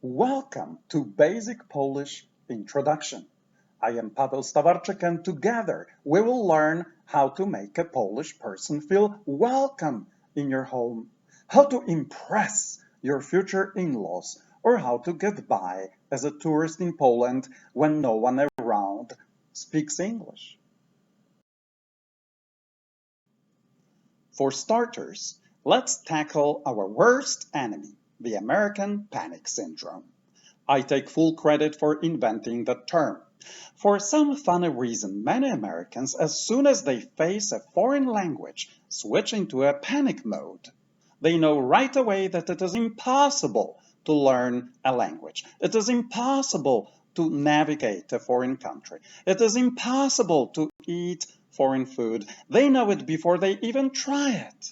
Welcome to Basic Polish Introduction. I am Paweł Stawarczyk, and together we will learn how to make a Polish person feel welcome in your home, how to impress your future in-laws, or how to get by as a tourist in Poland when no one around speaks English. For starters, let's tackle our worst enemy, the American Panic Syndrome. I take full credit for inventing the term. For some funny reason, many Americans, as soon as they face a foreign language, switch into a panic mode. They know right away that it is impossible to learn a language. It is impossible to navigate a foreign country. It is impossible to eat foreign food. They know it before they even try it.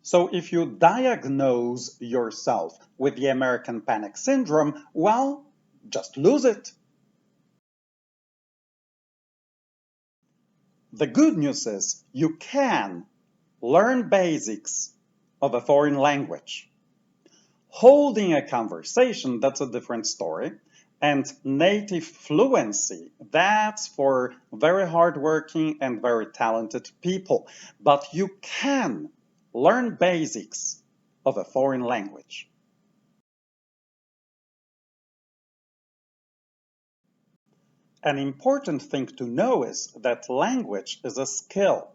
So if you diagnose yourself with the American Panic Syndrome, well, just lose it. The good news is you can learn basics of a foreign language. Holding a conversation, that's a different story. And native fluency, that's for very hardworking and very talented people. But you can learn basics of a foreign language. An important thing to know is that language is a skill,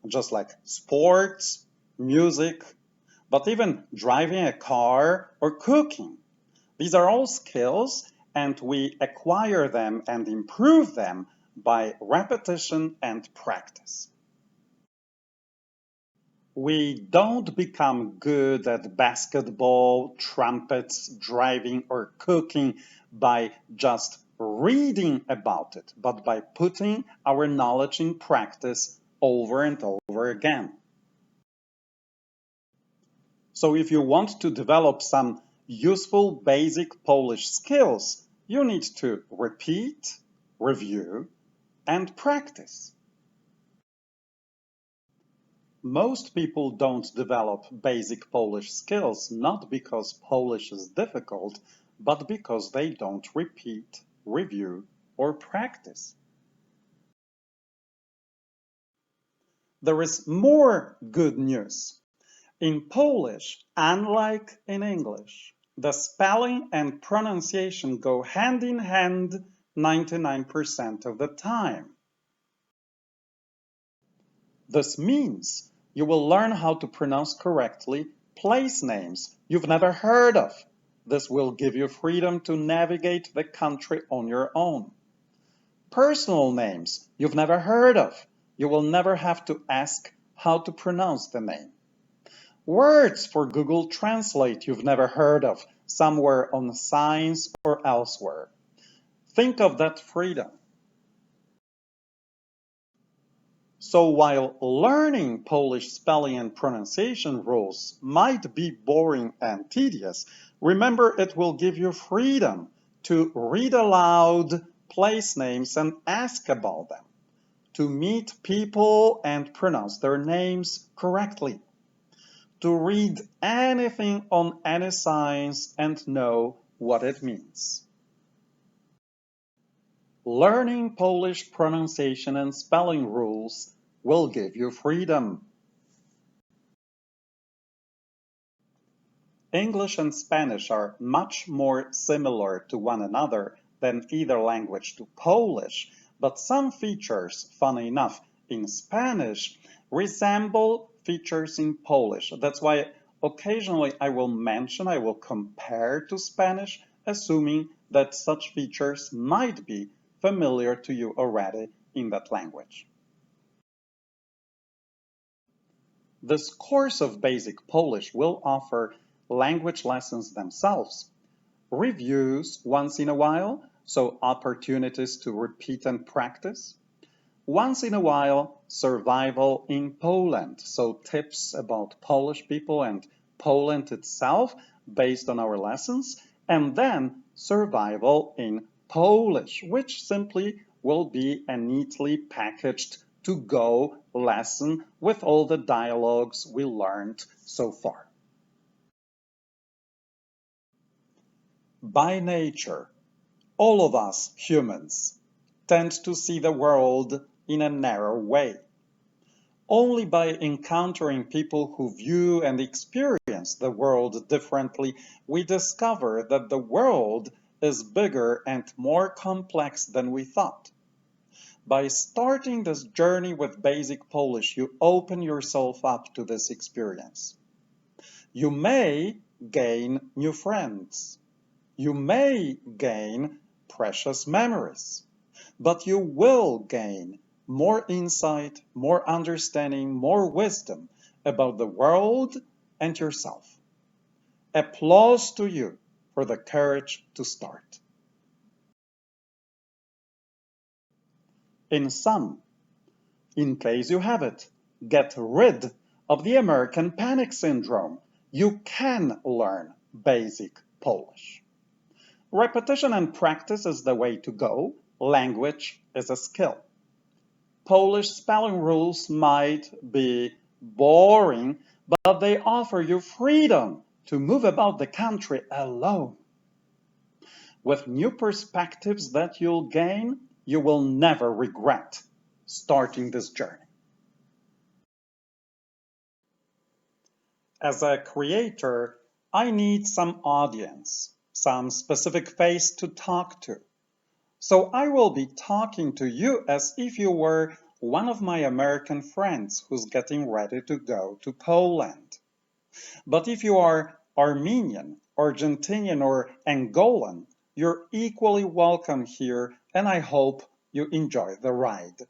just like sports, music, but even driving a car or cooking. These are all skills, and we acquire them and improve them by repetition and practice. We don't become good at basketball, trumpets, driving, or cooking by just reading about it, but by putting our knowledge in practice over and over again. So if you want to develop some useful basic Polish skills, you need to repeat, review, and practice. Most people don't develop basic Polish skills not because Polish is difficult, but because they don't repeat, review, or practice. There is more good news. In Polish, unlike in English, the spelling and pronunciation go hand in hand 99% of the time. This means you will learn how to pronounce correctly place names you've never heard of. This will give you freedom to navigate the country on your own. Personal names you've never heard of. You will never have to ask how to pronounce the name. Words for Google Translate you've never heard of, somewhere on signs or elsewhere. Think of that freedom. So while learning Polish spelling and pronunciation rules might be boring and tedious, remember it will give you freedom to read aloud place names and ask about them, to meet people and pronounce their names correctly, to read anything on any signs and know what it means. Learning Polish pronunciation and spelling rules will give you freedom. English and Spanish are much more similar to one another than either language to Polish, but some features, funny enough, in Spanish resemble features in Polish. That's why occasionally I will compare to Spanish, assuming that such features might be familiar to you already in that language. This course of basic Polish will offer language lessons themselves, reviews once in a while, so opportunities to repeat and practice, once in a while, survival in Poland, so tips about Polish people and Poland itself based on our lessons, and then survival in Polish, which simply will be a neatly packaged to-go lesson with all the dialogues we learned so far. By nature, all of us humans tend to see the world in a narrow way. Only by encountering people who view and experience the world differently, we discover that the world is bigger and more complex than we thought. By starting this journey with basic Polish, you open yourself up to this experience. You may gain new friends. You may gain precious memories, but you will gain more insight, more understanding, more wisdom about the world and yourself. Applause to you for the courage to start. In sum, in case you have it, get rid of the American Panic Syndrome. You can learn basic Polish. Repetition and practice is the way to go. Language is a skill. Polish spelling rules might be boring, but they offer you freedom to move about the country alone. With new perspectives that you'll gain, you will never regret starting this journey. As a creator, I need some audience, some specific face to talk to. So I will be talking to you as if you were one of my American friends who's getting ready to go to Poland. But if you are Armenian, Argentinian, or Angolan, you're equally welcome here, and I hope you enjoy the ride.